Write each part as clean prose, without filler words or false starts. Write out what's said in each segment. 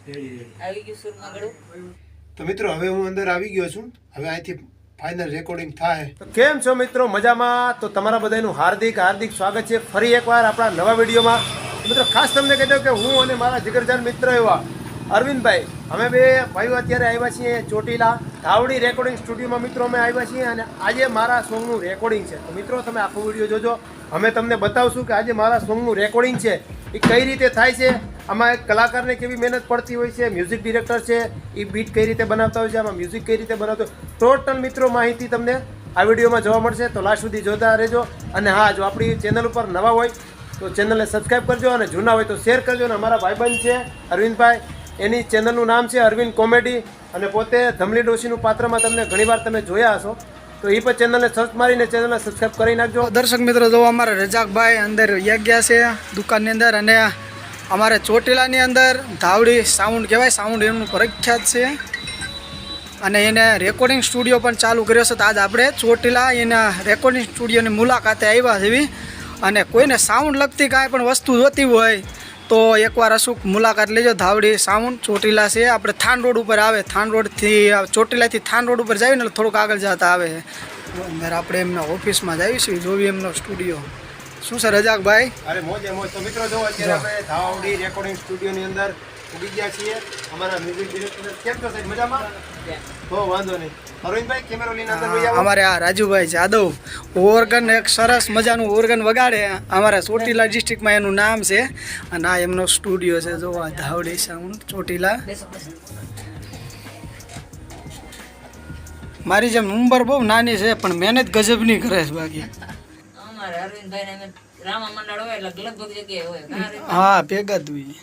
આવી ગયું સુરમગડું. તો મિત્રો હવે હું અંદર આવી ગયો છું. હવે અહીંથી ફાઇનલ રેકોર્ડિંગ થાય. કેમ છો મિત્રો? મજામાં? તો તમારા બધાનું હાર્દિક હાર્દિક સ્વાગત છે ફરી એકવાર આપણા નવા વિડીયોમાં. મિત્રો ખાસ તમને કહી દઉં કે હું અને મારા જીગરજાન મિત્ર એવા અરવિંદભાઈ અમે બે ભાઈઓ અત્યારે આવ્યા છીએ ચોટીલા ધાવડી રેકોર્ડિંગ સ્ટુડિયોમાં. મિત્રો અમે આવ્યા છીએ અને આજે મારા સોંગનું રેકોર્ડિંગ છે. તો મિત્રો તમે આખો વિડીયો જોજો. અમે તમને બતાવશું કે આજે મારા સોંગનું રેકોર્ડિંગ છે એ કઈ રીતે થાય છે, આમાં એક કલાકારને કેવી મહેનત પડતી હોય છે, મ્યુઝિક ડિરેક્ટર છે એ બીટ કઈ રીતે બનાવતા હોય છે, આમાં મ્યુઝિક કઈ રીતે બનાવતો હોય, ટોટલ મિત્રો માહિતી તમને આ વિડીયોમાં જોવા મળશે. તો લાસ્ટ સુધી જોતા રહેજો. અને હા, જો આપણી ચેનલ ઉપર નવા હોય તો ચેનલને સબસ્ક્રાઈબ કરજો અને જૂના હોય તો શેર કરજો. અને અમારા ભાઈબંધ છે અરવિંદભાઈ, એની ચેનલનું નામ છે અરવિંદ કોમેડી અને પોતે ધમલી ડોશીનું પાત્રમાં તમને ઘણીવાર તમે જોયા હશો. તો એ પણ ચેનલને સર્ચ મારીને ચેનલને સબસ્ક્રાઈબ કરી નાખજો. દર્શક મિત્રો, જો અમારા રજાકભાઈ અંદર ગયા છે દુકાનની અંદર, અને અમારે ચોટીલાની અંદર ધાવડી સાઉન્ડ કહેવાય, સાઉન્ડ એમનું પ્રખ્યાત છે અને એને રેકોર્ડિંગ સ્ટુડિયો પણ ચાલુ કર્યો છે. તો આજ આપણે ચોટીલા એના રેકોર્ડિંગ સ્ટુડિયોની મુલાકાતે આવ્યા છે. અને કોઈને સાઉન્ડ લગતી કાંઈ પણ વસ્તુ જોતી હોય તો એકવાર અચૂક મુલાકાત લેજો. ધાવડી સાઉન્ડ ચોટીલા છે, આપણે થાન રોડ ઉપર આવે. થાન રોડથી ચોટીલાથી થાન રોડ ઉપર જઈએ ને એટલે થોડુંક આગળ જતા આવે છે. અંદર આપણે એમના ઓફિસમાં જઈશું, જોવી એમનો સ્ટુડિયો. શું છે રજાકભાઈ? અરે મોજે મોજ. તો મિત્રો જો અત્યારે આપણે ધાવડી રેકોર્ડિંગ સ્ટુડિયોની અંદર ઉડી ગયા છીએ. અમારા મ્યુઝિક ડિરેક્ટર કેમ છો સાહેબ? મજામાં? તો વાંધો નહીં. અરવિંદભાઈ કેમેરો લઈને અંદર લઈ આવો. અમારે આ રાજુભાઈ જાદવ ઓર્ગન, એક સરસ મજાનું ઓર્ગન વગાડે. અમારા ચોટીલા ડિસ્ટ્રિક્ટમાં એનું નામ છે અને આ એમનો સ્ટુડિયો છે. જો આ ધાવડી સાઉન્ડ ચોટીલા. મારી જેમ ઉંમર બહુ નાની છે પણ મહેનત ગજબની કરે છે. બાકી અમારે અરવિંદભાઈ ને રામા મંડળ હોય એટલે લગભગ જગ્યાએ હોય. હા, ભેગા જ હોય.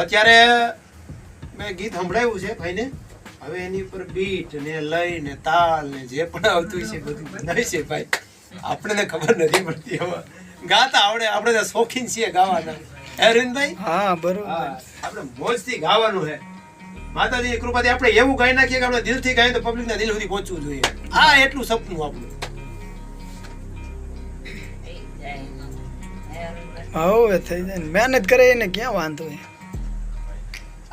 અત્યારે મેં ગીત સંભળાવ્યું છે ભાઈને. હવે એની ઉપર બીટ ને લય ને તાલ ને જે પણ આવતું છે બધું બનાવે છે ભાઈ. આપણે ખબર નથી પડતી. હવે ગાતા આવડે, આપણે તો શોખીન છીએ ગાવાના. અરવિંદભાઈ? હા, બરોબર. આપણે મોજથી ગાવાનું છે. માતાજીની કૃપાથી આપણે એવું ગાઈ નાખીએ કે આપણે દિલથી ગાઈએ તો પબ્લિકના દિલ સુધી પહોંચવું જોઈએ. આ એટલું સપનું આપણું. હવે થઈ જાય ને, મહેનત કરે એને ક્યાં વાંધો હોય.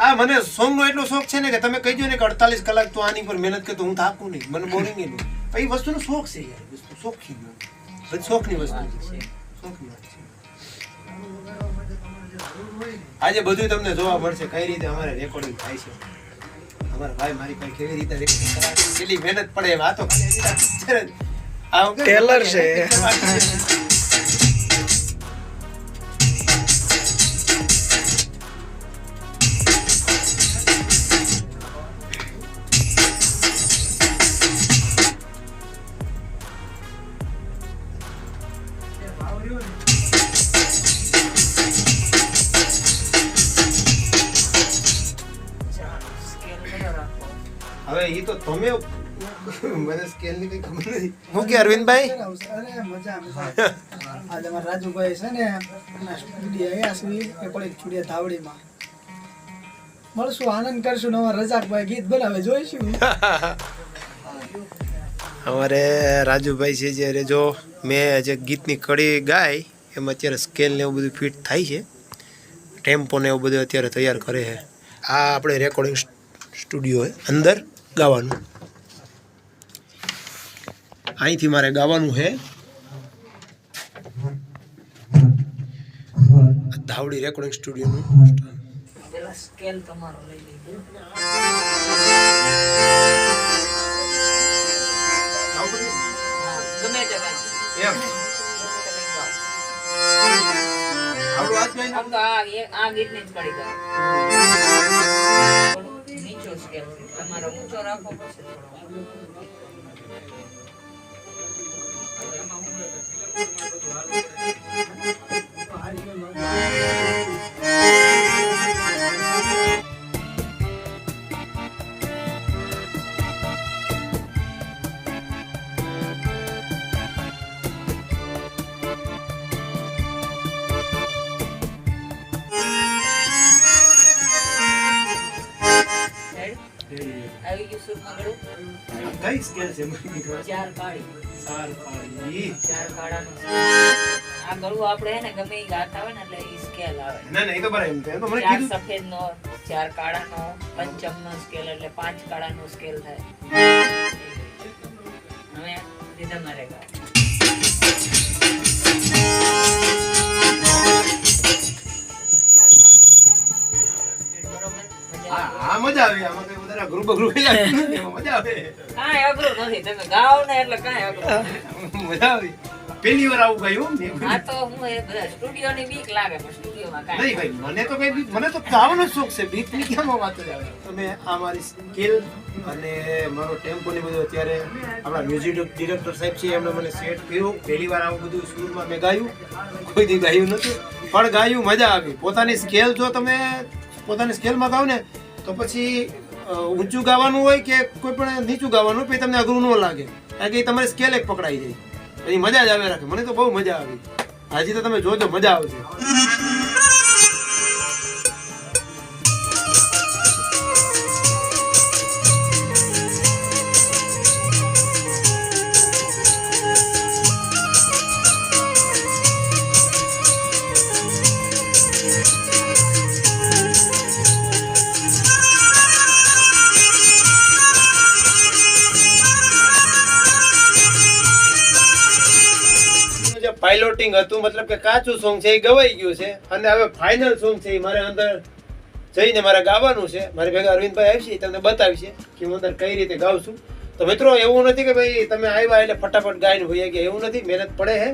આ મને સોંગનો એટલો શોખ છે ને કે તમે કહી દો ને કે 48 કલાક તો આની પર મહેનત કરતો હું થાકું નહીં, મને બોરિંગ નહીં. એ વસ્તુનો શોખ છે યાર, વસ્તુ શોખી બધી શોખની વસ્તુ છે. શોખની વાત છે. આજે બધું તમને જોવા મળશે કઈ રીતે અમારે રેકોર્ડિંગ થાય છે. અમારા ભાઈ મારી પાસે કેવી રીતે રેકોર્ડિંગ કરાવે, કેટલી મહેનત પડે. આ તો ટેલર છે. હવે એ તો તમે મને સ્કેલ ની કઈ ખબર નથી. હું કે અરવિંદભાઈ? અરે મજા મજા. આજે અમારા રાજુભાઈ છે ને એના સ્ટુડિયો આવ્યા છે રેકોર્ડિંગ સ્ટુડિયો ધાવડીમાં. મળશું, આનંદ કરશું ને અમારા રજાકભાઈ ગીત બનાવે જોઈશું. અમારે રાજુભાઈ છે જ્યારે જો મેં જે ગીતની કડી ગાય એમાં અત્યારે સ્કેલ ને એવું બધું ફિટ થાય છે, ટેમ્પો ને એવું બધું અત્યારે તૈયાર કરે છે. આ આપણે રેકોર્ડિંગ સ્ટુડિયો અંદર ગાવાનું. અહીંથી મારે ગાવાનું છે. ધાવડી રેકોર્ડિંગ સ્ટુડિયોનું પેલા સ્કેલ તમારો લઈ લીધો. ગમે તે કાંઈ. એમ આપણું હાથમાં આમ તો આ ગીતની જ કડી ગાઓ. નીચો સ્કેલ તમારો ઊંચો રાખો પછી આવી ગયું સુરમાં ગળું. કઈ સ્કેલ છે 4 કાળી. 4 કાળી. 4 કાળાનું scale. આ ગળું આપણે હે ને ગમે ઈ ગાતા હોય ને એટલે ઈ સ્કેલ આવે. ના ના એ તો બરાબર એમ તો મને 4 કીધું સફેદનો 4 કાળાનો પંચમનો સ્કેલ એટલે 5 કાળાનો સ્કેલ થાય. હવે રીધમમાં રેગા. આ મજા આવી આમાં કઈ વધારે અઘરું બઘરું કઈ લાગ્યું નથી એમાં મજા આવે કાંઈ અઘરું નથી. તમે ગાઓ ને એટલે કાંઈ અઘરું નથી. મજા આવી પહેલી વાર આવું ગયું આ તો હું એ બધા સ્ટુડિયોની બીક લાગે પણ સ્ટુડિયોમાં કાંઈ નહીં ભાઈ મને તો કઈ મને તો ગાવાનો શોખ છે બીકની કેમ વાત જ આવે તમે આ મારી સ્કિલ અને મારો ટેમ્પો ને બધું અત્યારે આપણા મ્યુઝિક ડિરેક્ટર સાહેબ છે એમણે મને સેટ કર્યું પહેલી વાર આવું બધું સુરમાં મેં ગાયું કોઈ દી ગાયું નથી પણ ગાયું મજા આવી પોતાની સ્કેલ જો તમે પોતાની સ્કેલમાં ગાવ ને તો પછી ઊંચું ગાવાનું હોય કે કોઈ પણ નીચું ગાવાનું પછી તમને અઘરું ન લાગે કારણ કે તમારી સ્કેલ એક પકડાઈ જાય એની મજા જ આવે રાખે મને તો બહુ મજા આવી હજી તો તમે જોજો મજા આવશે પાઇલોટિંગ હતું મતલબ કે કાચું સોંગ છે એ ગવાઈ ગયું છે અને હવે ફાઇનલ સોંગ છે એ મારે અંદર જઈને મારે ગાવાનું છે મારે ભેગા અરવિંદભાઈ આવશે તમને બતાવશે કે હું અંદર કઈ રીતે ગાઉં છું તો મિત્રો એવું નથી કે ભાઈ તમે આવ્યા એટલે ફટાફટ ગાઈને હોઈ ગયા એવું નથી મહેનત પડે છે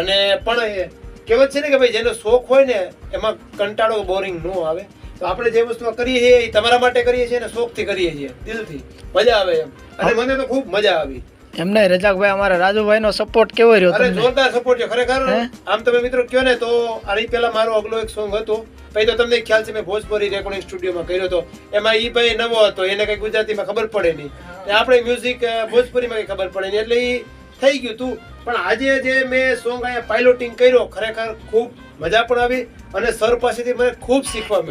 અને પણ કહેવત છે ને કે ભાઈ જેનો શોખ હોય ને એમાં કંટાળો બોરિંગ ન આવે તો આપણે જે વસ્તુ કરીએ છીએ એ તમારા માટે કરીએ છીએ અને શોખથી કરીએ છીએ દિલથી મજા આવે એમ અને મને તો ખૂબ મજા આવી એમને રજાકભાઈ અમારા રાજુભાઈ નો સપોર્ટ કેવો રહ્યો અરે જોરદાર સપોર્ટ છે ખરેખર આમ તમે મિત્રો કયો ને તો આની પહેલા મારો અગલો એક સોંગ હતો પછી તો તમને ખ્યાલ છે મેં ભોજપુરી રેકોર્ડિંગ સ્ટુડિયોમાં કર્યો હતો એમાં ઈ ભાઈ નવો હતો એને કઈ ગુજરાતીમાં ખબર પડે નહીં આપણે મ્યુઝિક ભોજપુરીમાં કઈ ખબર પડે નહીં એટલે ઈ થઈ ગયું તું પણ આજે જે મેં સોંગ અહીંયા પાઇલોટિંગ કર્યો ખરેખર ખૂબ મજા પણ આવી અને સર પાસેથી મને ખૂબ શીખવા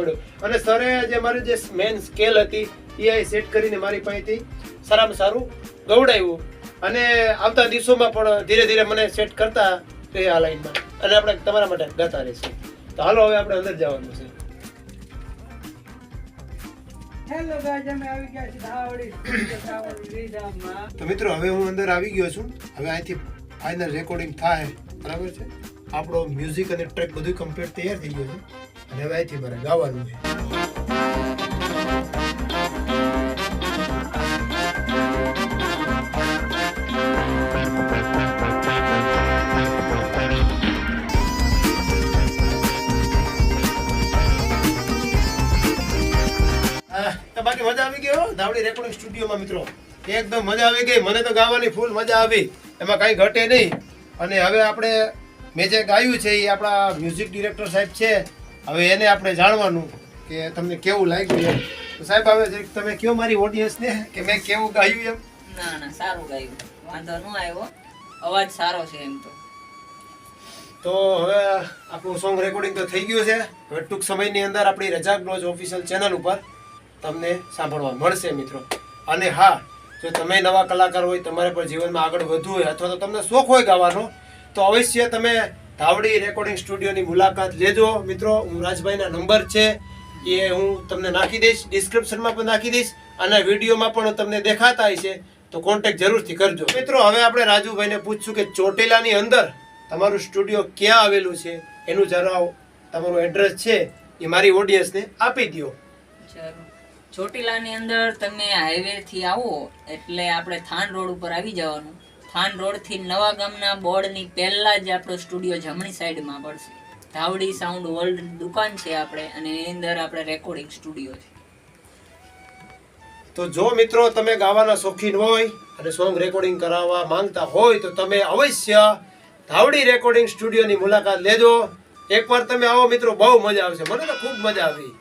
મળ્યું અને સરે જે મારી જે મેન સ્કેલ હતી એ સેટ કરીને મારી પાસેથી સારામાં સારું ગવડાવ્યું અને આવતા દિવસોમાં પણ ધીરે ધીરે મને સેટ કરતા તે આ લાઈનમાં અને આપણે તમારા માટે ગાતા રહેશે તો હાલો હવે આપણે અંદર જવાનું છે હેલો ગાઈસ અમે આવી ગયા છીએ ધાવડી તો મિત્રો હવે હું અંદર આવી ગયો છું હવે અહીંથી ફાઇનલ રેકોર્ડિંગ થાય બરાબર છે આપણો મ્યુઝિક અને ટ્રેક બધું કમ્પ્લીટ તૈયાર થઈ ગયું છે અને હવે અહીંથી મારે ગાવાનું છે બાકી મજા આવી ગઈ હો ધાવડી રેકોર્ડિંગ સ્ટુડિયોમાં મિત્રો એકદમ મજા આવી ગઈ મને તો ગાવાની ફૂલ મજા આવી એમાં કાંઈ ઘટે નહીં અને હવે આપણે મેં જે ગાયું છે એ આપણા મ્યુઝિક ડિરેક્ટર સાહેબ છે હવે એને આપણે જાણવાનું કે તમને કેવું લાગ્યું એમ તો સાહેબ હવે તમે કયો મારી ઓડિયન્સને કે મેં કેવું ગાયું એમ ના સારું ગાયું વાંધો ન આવ્યો અવાજ સારો છે એમ તો હવે આપણું સોંગ રેકોર્ડિંગ તો થઈ ગયું છે હવે ટૂંક સમયની અંદર આપણી રજાક બ્લોજ ઓફિશિયલ ચેનલ ઉપર તમને સાંભળવા મળશે મિત્રો અને હા જો તમે નવા કલાકાર હોય તમારે પણ જીવનમાં આગળ વધવું હોય અથવા તો તમને શોખ હોય ગાવાનો તો અવશ્ય તમે ધાવડી રેકોર્ડિંગ સ્ટુડિયોની મુલાકાત લેજો મિત્રો હું રાજભાઈના નંબર છે એ હું તમને નાખી દઈશ ડિસ્ક્રિપ્શનમાં પણ નાખી દઈશ અને વિડીયોમાં પણ તમને દેખાતા હશે તો કોન્ટેક્ટ જરૂરથી કરજો મિત્રો હવે આપણે રાજુભાઈને પૂછશું કે ચોટીલાની અંદર તમારું સ્ટુડિયો ક્યાં આવેલું છે એનું જરા તમારું એડ્રેસ છે એ મારી ઓડિયન્સને આપી દો ચોટીલાની અંદર તમે હાઈવે થી આવો એટલે આપણે થાન રોડ ઉપર આવી જવાનું થાન રોડ થી નવા ગામના બોર્ડની પહેલા જ આપણો સ્ટુડિયો જમણી સાઈડમાં પડશે ધાવડી સાઉન્ડ વર્લ્ડ દુકાન છે આપણે અને એની અંદર આપણે રેકોર્ડિંગ સ્ટુડિયો છે તો જો મિત્રો તમે ગાવાના શોખીન હોય અને સોંગ રેકોર્ડિંગ કરાવવા માંગતા હોય તો તમે અવશ્ય ધાવડી રેકોર્ડિંગ સ્ટુડિયોની મુલાકાત લેજો એકવાર તમે આવો મિત્રો બહુ મજા આવશે મને તો ખૂબ મજા આવી